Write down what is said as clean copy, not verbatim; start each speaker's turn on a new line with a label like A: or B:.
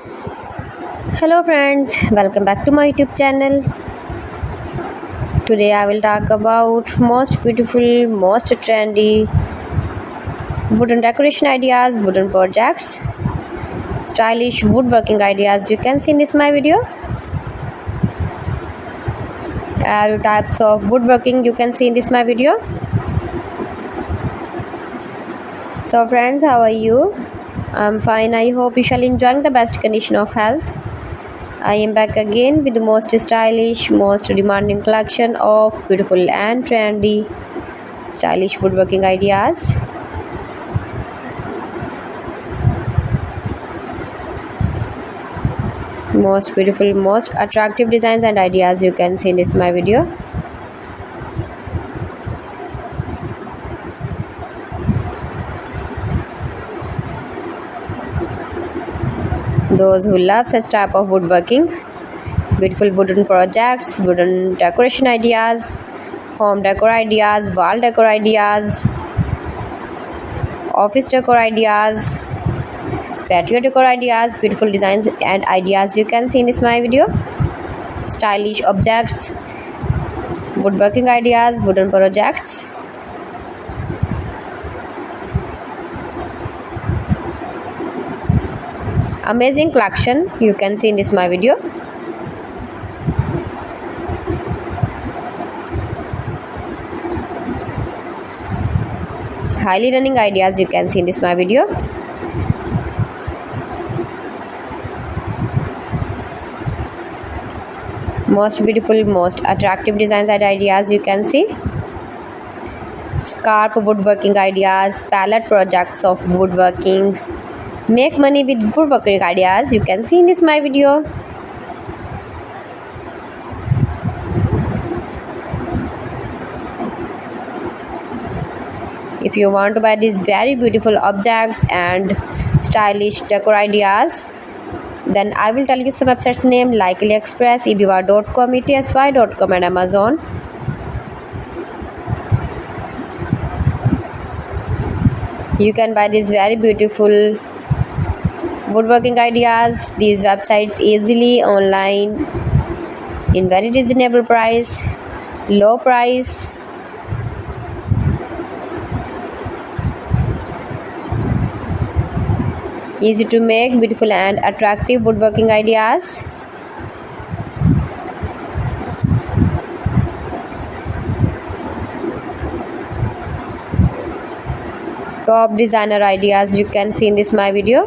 A: Hello friends, welcome back to my YouTube channel. Today I will talk about most beautiful, most trendy wooden decoration ideas, wooden projects, stylish woodworking ideas you can see in this my video. All types of woodworking you can see in this my video. So friends, how are you? I'm fine. I hope you shall enjoying the best condition of health. I am back again with the most stylish, most demanding collection of beautiful and trendy stylish woodworking ideas. Most beautiful, most attractive designs and ideas you can see in this my video. Those who love such type of woodworking, beautiful wooden projects, wooden decoration ideas, home decor ideas, wall decor ideas, office decor ideas, patio decor ideas, beautiful designs and ideas you can see in this my video. Stylish objects, woodworking ideas, wooden projects. Amazing collection you can see in this my video. Highly running ideas you can see in this my video. Most beautiful, most attractive designs and ideas you can see. Scarp woodworking ideas, palette projects of woodworking. Make money with woodworking ideas you can see in this my video. If you want to buy these very beautiful objects and stylish decor ideas, then I will tell you some websites name like AliExpress, eBay.com, ETSY.com and Amazon. You can buy these very beautiful woodworking ideas, these websites easily online in very reasonable price, low price. Easy to make, beautiful and attractive woodworking ideas. Top designer ideas you can see in this my video.